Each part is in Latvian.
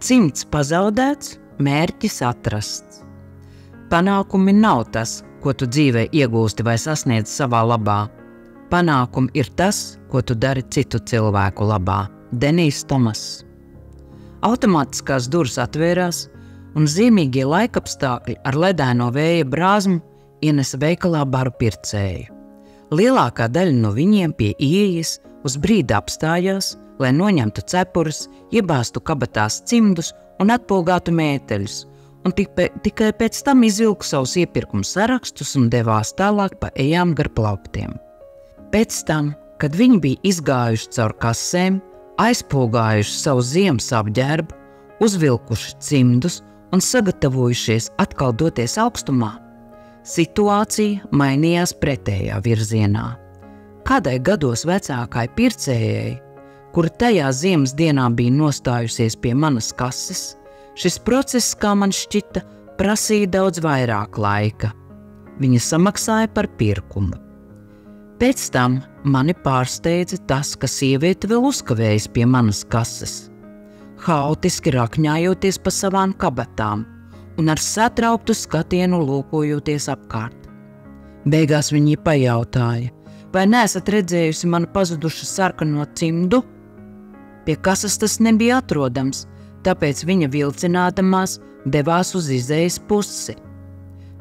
Cimds pazaudēts, mērķis atrasts. Panākumi nav tas, ko tu dzīvē iegūsti vai sasniedz savā labā. Panākumi ir tas, ko tu dari citu cilvēku labā. Denijs Tomass. Automātiskās durvis atvērās, un zīmīgie laikapstākļi ar ledēno vēja brāzmu ienesa veikalā baru pircēju. Lielākā daļa no viņiem pie ieejas uz brīdi apstājās, lai noņemtu cepures, iebāztu kabatās cimdus un atpogātu mēteļus, un tikai pēc tam izvilku savus iepirkumu sarakstus un devās tālāk pa ejām gar plauktiem. Pēc tam, kad viņi bija izgājuši caur kasēm, aizpogājuši savu ziemas apģērbu, uzvilkuši cimdus un sagatavojušies atkal doties augstumā, situācija mainījās pretējā virzienā. Kādai gados vecākai pircējai, kura tajā ziemas dienā bija nostājusies pie manas kases, šis process, kā man šķita, prasīja daudz vairāk laika. Viņa samaksāja par pirkumu. Pēc tam mani pārsteidza tas, ka sieviete vēl uzkavējas pie manas kases, haotiski rakņājoties pa savām kabatām un ar satrauktu skatienu lūkojoties apkārt. Beigās viņi pajautāja, vai neesat redzējusi manu pazudušu sarkano cimdu? Pie kases tas nebija atrodams, tāpēc viņa vilcinādamās devās uz izejas pusi.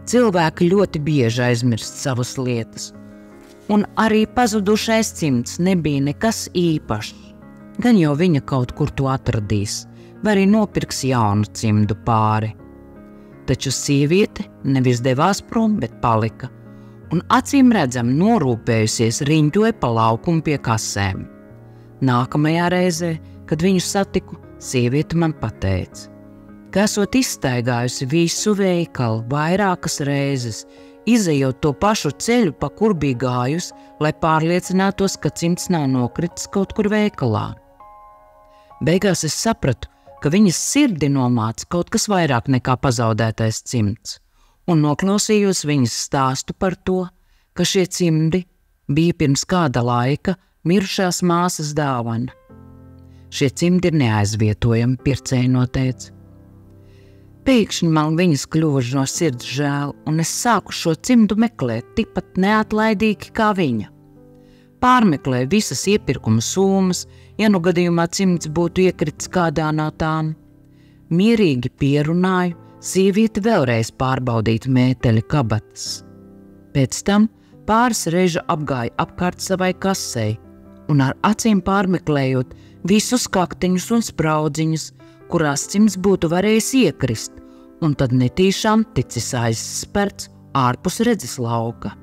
Cilvēki ļoti bieži aizmirst savas lietas, un arī pazudušais cimds nebija nekas īpašs. Gan jau viņa kaut kur to atradīs, vai arī nopirks jaunu cimdu pāri. Taču sieviete nevis devās prom, bet palika, un acīm redzam norūpējusies riņķoja pa laukumu pie kasēm. Nākamajā reizē, kad viņu satiku, sieviete man pateica, ka esot izstaigājusi visu veikalu vairākas reizes, izejot to pašu ceļu, pa kur bija gājusi, lai pārliecinātos, ka cimds nav nokritis kaut kur veikalā. Beigās es sapratu, ka viņas sirdi nomāca kaut kas vairāk nekā pazaudētais cimds, un noklausījos viņas stāstu par to, ka šie cimdi bija pirms kāda laika mirušās māsas dāvana. Šie cimdi ir neaizvietojami, pircēji noteica. Pēkšņi man viņas kļuva no sirds žēl, un es sāku šo cimdu meklēt tikpat neatlaidīgi kā viņa. Pārmeklēju visas iepirkuma summas, ja nu gadījumā cimds būtu iekritis kādā no tām. Mierīgi pierunāju sievieti vēlreiz pārbaudīt mēteļa kabatas. Pēc tam pāris reižu apgāju apkārt savai kasei, un ar acīm pārmeklējot visus kaktiņus un spraudziņus, kurās cimds būtu varējis iekrist, un tad netīšām ticis aizsperts ārpus redzes lauka.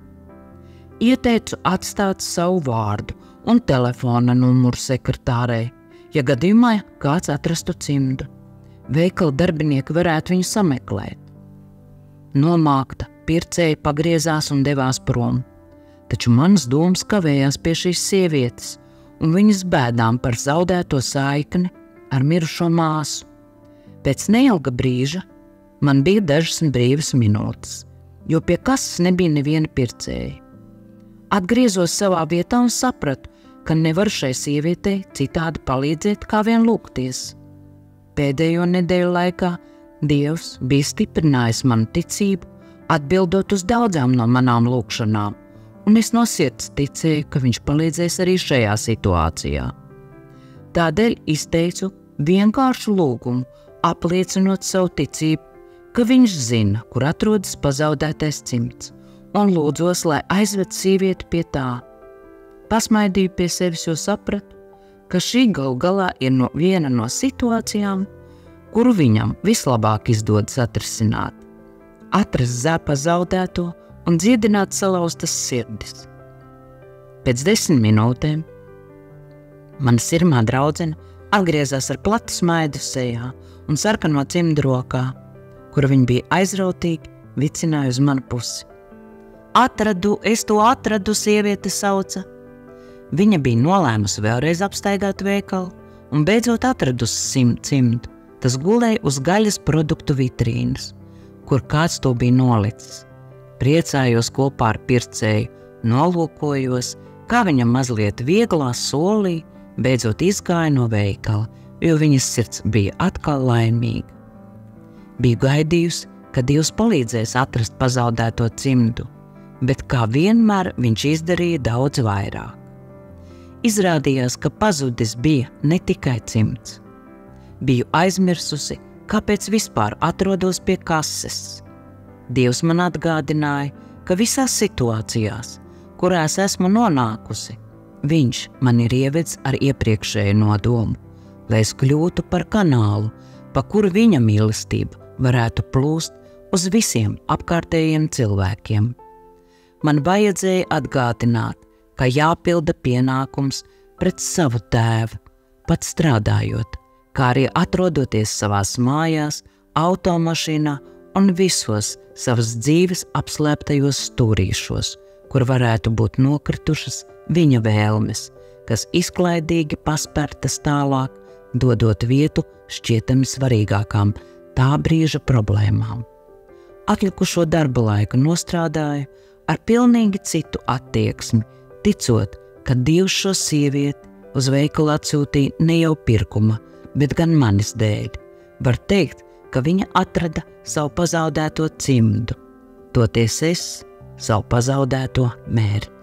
Ieteicu atstāt savu vārdu un telefona numuru sekretārei, ja gadījumā kāds atrastu cimdu. Veikala darbinieki varētu viņu sameklēt. Nomākta, pircēja pagriezās un devās prom, taču manas domas kavējās pie šīs sievietes un viņas bēdām par zaudēto saikni ar mirušo māsu. Pēc neilga brīža man bija dažas brīvas minūtes, jo pie kases nebija neviena pircēja. Atgriezos savā vietā un sapratu, ka nevaru šai sievietei citādi palīdzēt, kā vien lūgties. Pēdējo nedēļu laikā Dievs bija stiprinājis manu ticību, atbildot uz daudzām no manām lūgšanām, un es no sirds ticēju, ka viņš palīdzēs arī šajā situācijā. Tādēļ izteicu vienkāršu lūgumu, apliecinot savu ticību, ka viņš zina, kur atrodas pazaudētais cimds, un lūdzos, lai aizved sievieti pie tā. Pasmaidīju pie sevis, jo sapratu, ka šī galu galā ir viena no situācijām, kuru viņam vislabāk izdodas atrisināt. Atrast pazaudēto un dziedināt salauztas sirdis. Pēc 10 minūtēm mana sirmā draudzene atgriezās ar platu smaidu sejā un sarkano cimdu rokā, kuru viņa bija aizrautīgi vicināja uz manu pusi. Es to atradu, sieviete sauca. Viņa bija nolēmusi vēlreiz apstaigāt veikalu un beidzot atradusi cimdu. Tas gulēja uz gaļas produktu vitrīnas, kur kāds to bija nolicis. Priecājos kopā ar pircēju, nolūkojos, kā viņam mazliet vieglā solī beidzot izgāja no veikala, jo viņas sirds bija atkal laimīga. Biju gaidījusi, ka Dievs palīdzēs atrast pazaudēto cimdu, bet kā vienmēr viņš izdarīja daudz vairāk. Izrādījās, ka pazudis bija ne tikai cimds. Biju aizmirsusi, kāpēc vispār atrodos pie kases. Dievs man atgādināja, ka visās situācijās, kurās esmu nonākusi, viņš man ir ievedis ar iepriekšēju nodomu, lai es kļūtu par kanālu, pa kuru viņa mīlestība varētu plūst uz visiem apkārtējiem cilvēkiem. Man vajadzēja atgādināt, ka jāpilda pienākums pret savu tēvu, pat strādājot, kā arī atrodoties savās mājās, automašīnā un visos savas dzīves apslēptajos stūrīšos, kur varētu būt nokritušas viņa vēlmes, kas izklaidīgi paspērtas tālāk, dodot vietu šķietami svarīgākām tā brīža problēmām. Atlikušo darba laiku nostrādāju ar pilnīgi citu attieksmi, ticot, ka Dievs šo sievieti uz veikalu atsūtīja ne jau pirkuma, bet gan manis dēļ. Var teikt, ka viņa atrada savu pazaudēto cimdu, toties es savu pazaudēto mērķi.